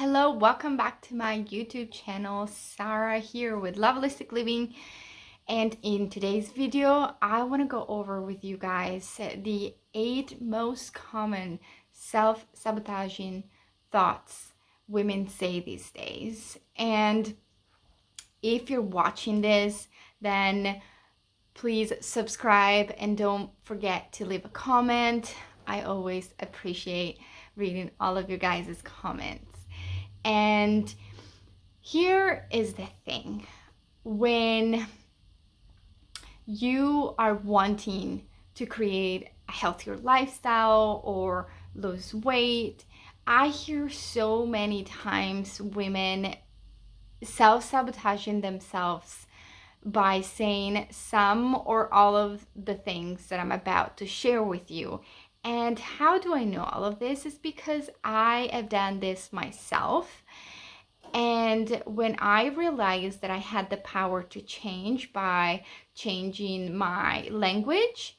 Hello, welcome back to my YouTube channel. Sara here with Lovelistic Living, and in today's video I want to go over with you guys the 8 most common self-sabotaging thoughts women say these days. And if you're watching this, then please subscribe and don't forget to leave a comment. I always appreciate reading all of your guys' comments. And here is the thing. When you are wanting to create a healthier lifestyle or lose weight, I hear so many times women self-sabotaging themselves by saying some or all of the things that I'm about to share with you. And how do I know all of this? Is because I have done this myself. And when I realized that I had the power to change by changing my language,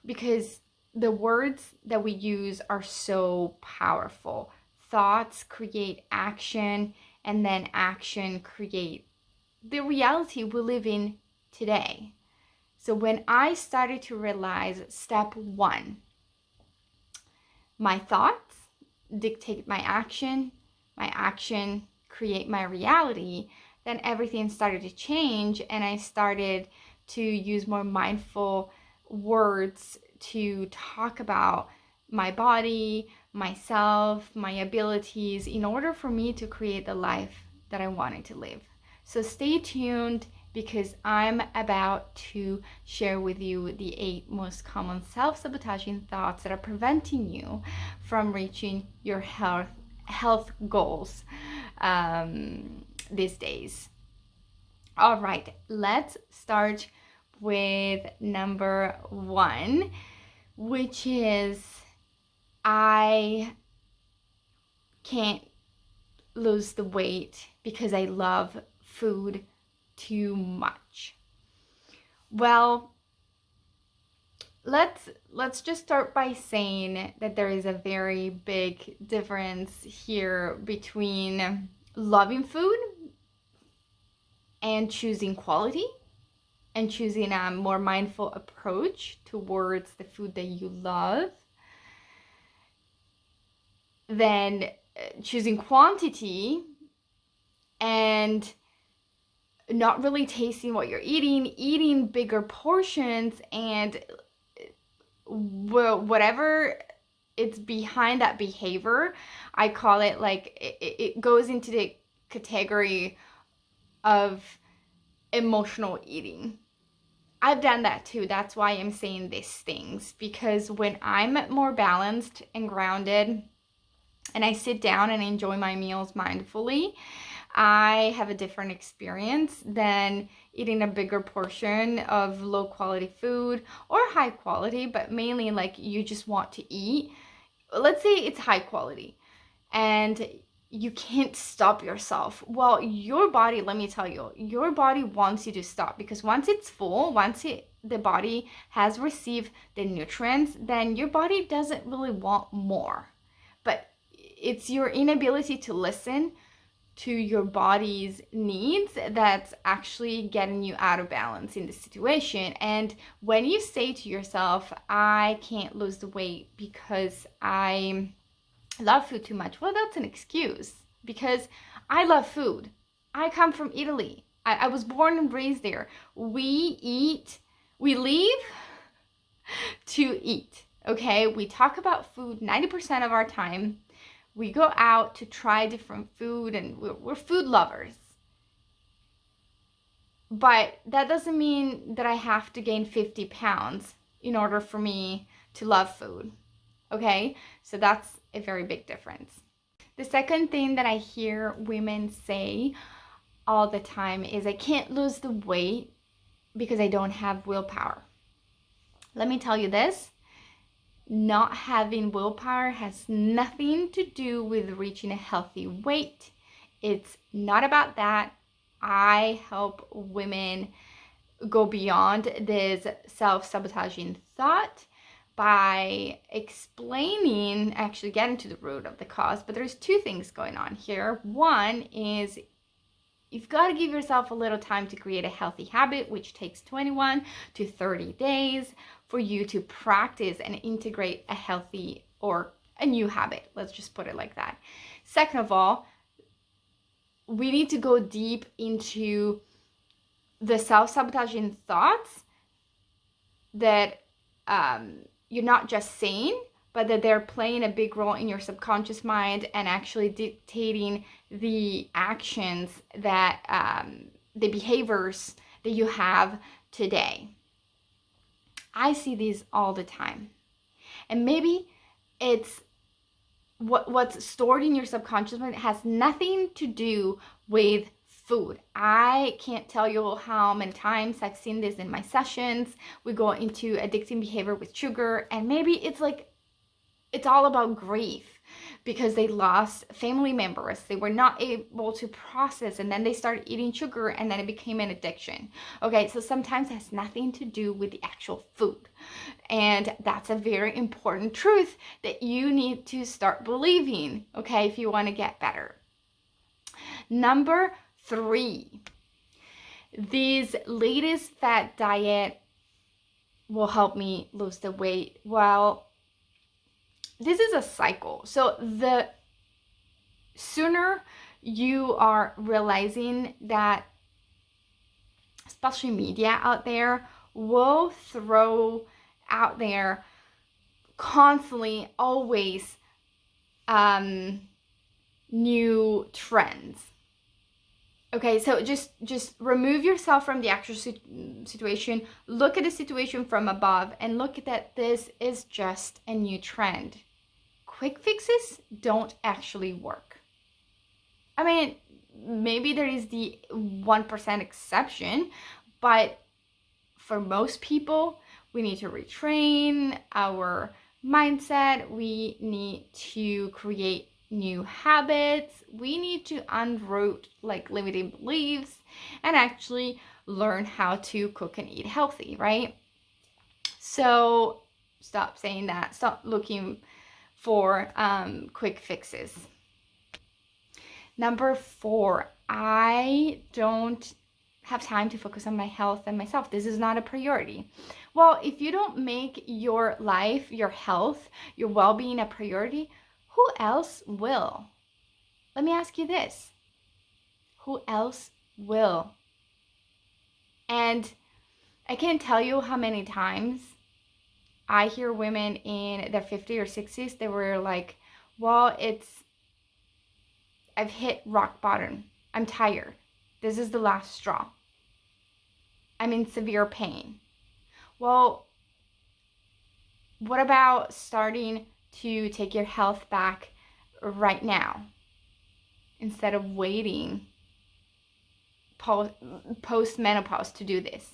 because the words that we use are so powerful. Thoughts create action, and then action create the reality we live in today. So when I started to realize step 1, my thoughts dictate my action create my reality, then everything started to change, and I started to use more mindful words to talk about my body, myself, my abilities, in order for me to create the life that I wanted to live. So stay tuned, because I'm about to share with you the 8 most common self-sabotaging thoughts that are preventing you from reaching your health goals these days. All right, let's start with number 1, which is I can't lose the weight because I love food too much. Well, let's just start by saying that there is a very big difference here between loving food and choosing quality and choosing a more mindful approach towards the food that you love than choosing quantity and not really tasting what you're eating bigger portions, and whatever it's behind that behavior, I call it like it goes into the category of emotional eating. I've done that too. That's why I'm saying these things, because when I'm more balanced and grounded and I sit down and enjoy my meals mindfully, I have a different experience than eating a bigger portion of low quality food or high quality, but mainly like you just want to eat. Let's say it's high quality and you can't stop yourself. Well, your body, let me tell you, your body wants you to stop, because once it's full, the body has received the nutrients, then your body doesn't really want more. But it's your inability to listen to your body's needs that's actually getting you out of balance in the situation. And when you say to yourself, I can't lose the weight because I love food too much, well, that's an excuse, because I love food. I come from Italy. I was born and raised there. We live to eat, okay? We talk about food 90% of our time. We go out to try different food, and we're food lovers. But that doesn't mean that I have to gain 50 pounds in order for me to love food, okay? So that's a very big difference. The second thing that I hear women say all the time is I can't lose the weight because I don't have willpower. Let me tell you this. Not having willpower has nothing to do with reaching a healthy weight. It's not about that. I help women go beyond this self-sabotaging thought by explaining, actually getting to the root of the cause. But there's two things going on here. One is you've got to give yourself a little time to create a healthy habit, which takes 21 to 30 days for you to practice and integrate a healthy or a new habit. Let's just put it like that. Second of all, we need to go deep into the self-sabotaging thoughts that you're not just saying, but that they're playing a big role in your subconscious mind and actually dictating the actions that, the behaviors that you have today. I see these all the time. And maybe it's what's stored in your subconscious mind has nothing to do with food. I can't tell you how many times I've seen this in my sessions. We go into addicting behavior with sugar, and maybe it's like, it's all about grief because they lost family members. They were not able to process, and then they started eating sugar, and then it became an addiction. Okay, so sometimes it has nothing to do with the actual food. And that's a very important truth that you need to start believing, okay, if you want to get better. Number 3, this latest fat diet will help me lose the weight. Well, this is a cycle. So the sooner you are realizing that, especially media out there, will throw out there constantly, always new trends. Okay, so just remove yourself from the actual situation. Look at the situation from above and look at that this is just a new trend. Quick fixes don't actually work. I mean, maybe there is the 1% exception, but for most people, we need to retrain our mindset. We need to create new habits. We need to unroot like limiting beliefs and actually learn how to cook and eat healthy, right? So stop saying that. Stop looking for quick fixes. Number 4, I don't have time to focus on my health and myself. This is not a priority. Well, if you don't make your life, your health, your well-being a priority, who else will? Let me ask you this. Who else will? And I can't tell you how many times I hear women in their 50s or 60s, they were like, well, I've hit rock bottom. I'm tired. This is the last straw. I'm in severe pain. Well, what about starting to take your health back right now instead of waiting post-menopause to do this?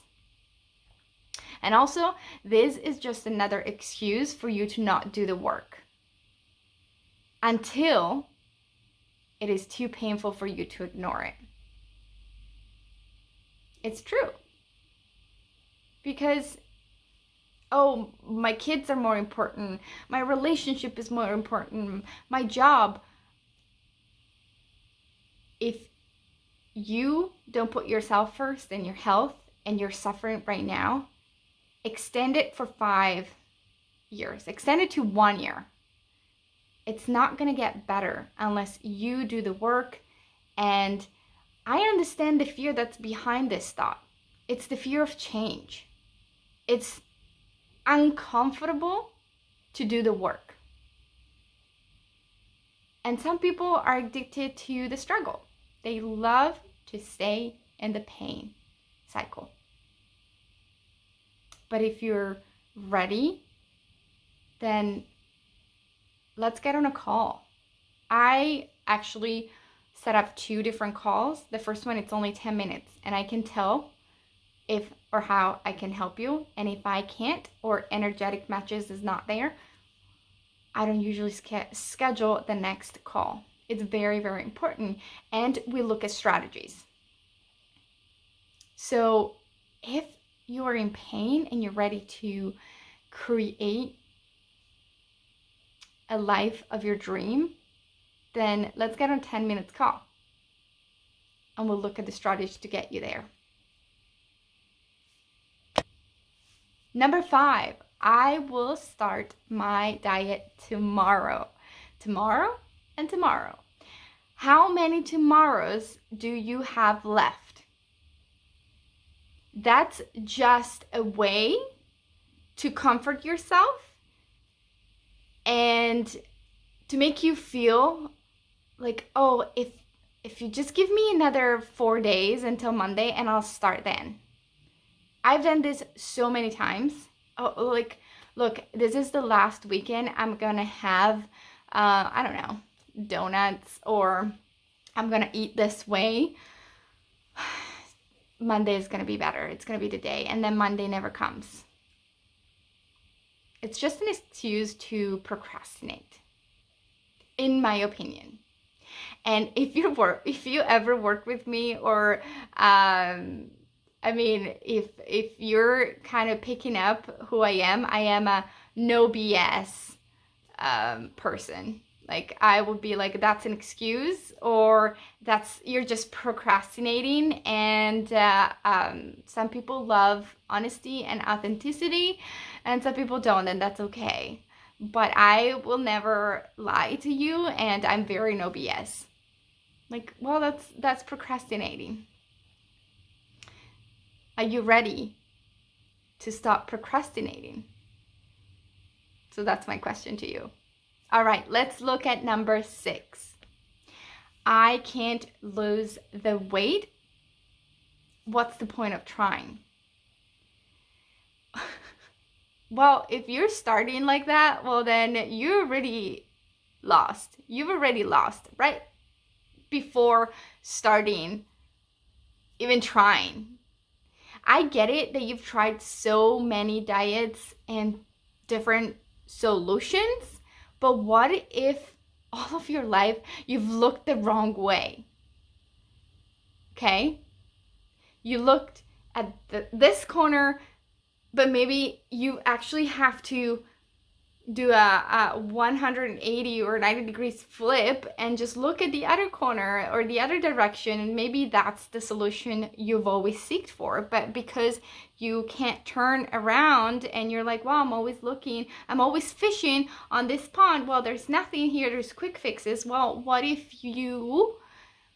And also, this is just another excuse for you to not do the work until it is too painful for you to ignore it. It's true. Because, oh, my kids are more important, my relationship is more important, my job. If you don't put yourself first and your health and you're suffering right now, extend it for 5 years. Extend it to 1 year. It's not going to get better unless you do the work. And I understand the fear that's behind this thought. It's the fear of change. It's uncomfortable to do the work. And some people are addicted to the struggle. They love to stay in the pain cycle. But if you're ready, then let's get on a call. I actually set up 2 different calls. The first one, it's only 10 minutes, and I can tell if or how I can help you. And if I can't, or energetic matches is not there, I don't usually schedule the next call. It's very, very important. And we look at strategies. So if you are in pain and you're ready to create a life of your dream, then let's get on 10 minutes call and we'll look at the strategy to get you there. Number 5, I will start my diet tomorrow. Tomorrow and tomorrow. How many tomorrows do you have left? That's just a way to comfort yourself and to make you feel like, oh, if you just give me another 4 days until Monday and I'll start then. I've done this so many times. Oh, like, look, this is the last weekend. I'm gonna have, I don't know, donuts, or I'm gonna eat this way. Monday is gonna be better. It's gonna be the day. And then Monday never comes. It's just an excuse to procrastinate, in my opinion. And if you ever work with me, or I mean, if you're kind of picking up who I am a no BS person. Like, I would be like, that's an excuse, or you're just procrastinating. And some people love honesty and authenticity, and some people don't, and that's okay. But I will never lie to you, and I'm very no BS. Like, well, that's procrastinating. Are you ready to stop procrastinating? So that's my question to you. All right, let's look at number 6. I can't lose the weight. What's the point of trying? Well, if you're starting like that, well, then you're already lost. You've already lost right before starting, even trying. I get it that you've tried so many diets and different solutions, but what if all of your life you've looked the wrong way? Okay? You looked at this corner, but maybe you actually have to do a 180 or 90 degrees flip and just look at the other corner or the other direction, and maybe that's the solution you've always seeked for. But because you can't turn around and you're like, well, I'm always looking, I'm always fishing on this pond, well, there's nothing here, there's quick fixes. Well, what if you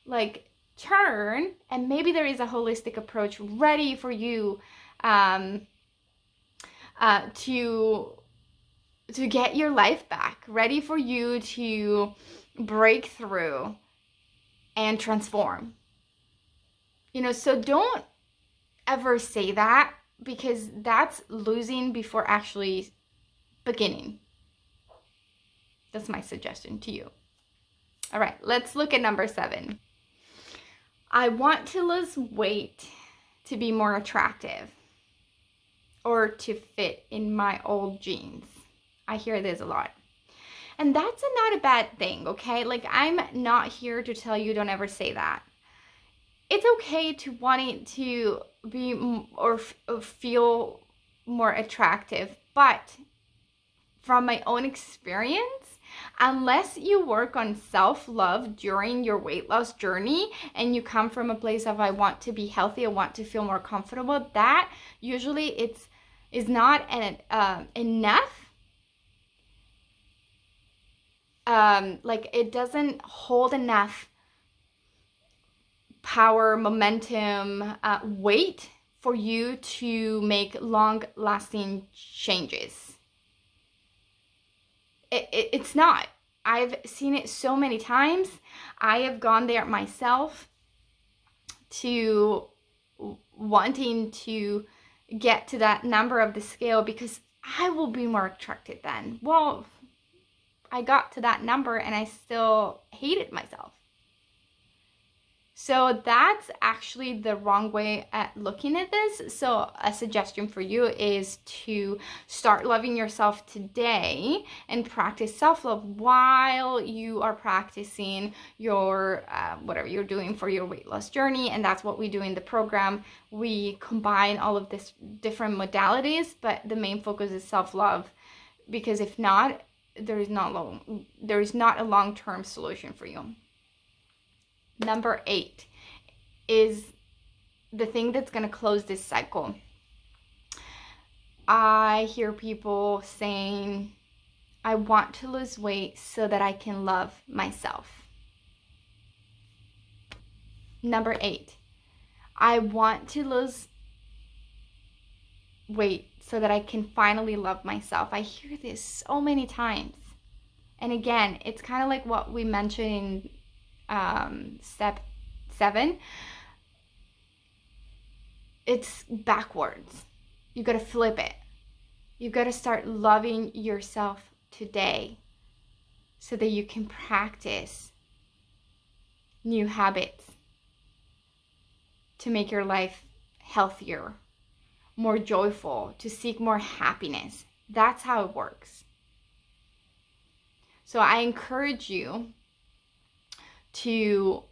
like turn, and maybe there is a holistic approach ready for you to get your life back, ready for you to break through and transform. So don't ever say that, because that's losing before actually beginning. That's my suggestion to you. All right, let's look at number 7. I want to lose weight to be more attractive or to fit in my old jeans. I hear this a lot. And that's not a bad thing, okay? Like, I'm not here to tell you don't ever say that. It's okay to wanting to be or feel more attractive, but from my own experience, unless you work on self-love during your weight loss journey and you come from a place of I want to be healthy, I want to feel more comfortable, that usually is not enough. Like, it doesn't hold enough power, momentum, weight for you to make long-lasting changes. It's not. I've seen it so many times. I have gone there myself to wanting to get to that number of the scale because I will be more attracted then. Well, I got to that number and I still hated myself. So that's actually the wrong way at looking at this. So a suggestion for you is to start loving yourself today and practice self-love while you are practicing your whatever you're doing for your weight loss journey. And that's what we do in the program. We combine all of these different modalities, but the main focus is self-love, because if not, there is not a long-term solution for you. Number 8 is the thing that's going to close this cycle. I hear people saying, I want to lose weight so that I can love myself. Number 8, I want to lose weight so that I can finally love myself. I hear this so many times. And again, it's kind of like what we mentioned in step 7. It's backwards. You got to flip it. You got to start loving yourself today so that you can practice new habits to make your life healthier, more joyful, to seek more happiness. That's how it works. So I encourage you to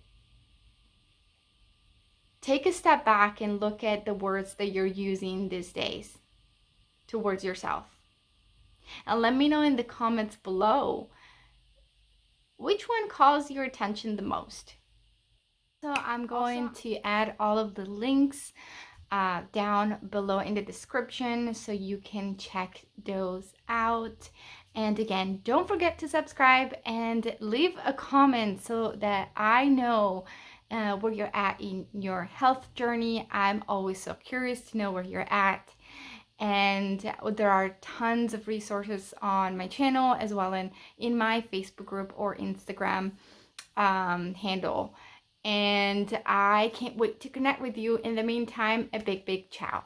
take a step back and look at the words that you're using these days towards yourself. And let me know in the comments below which one calls your attention the most. So I'm going to add all of the links down below in the description so you can check those out. And again, don't forget to subscribe and leave a comment so that I know where you're at in your health journey. I'm always so curious to know where you're at. And there are tons of resources on my channel as well as in my Facebook group or Instagram handle. And I can't wait to connect with you. In the meantime, a big ciao.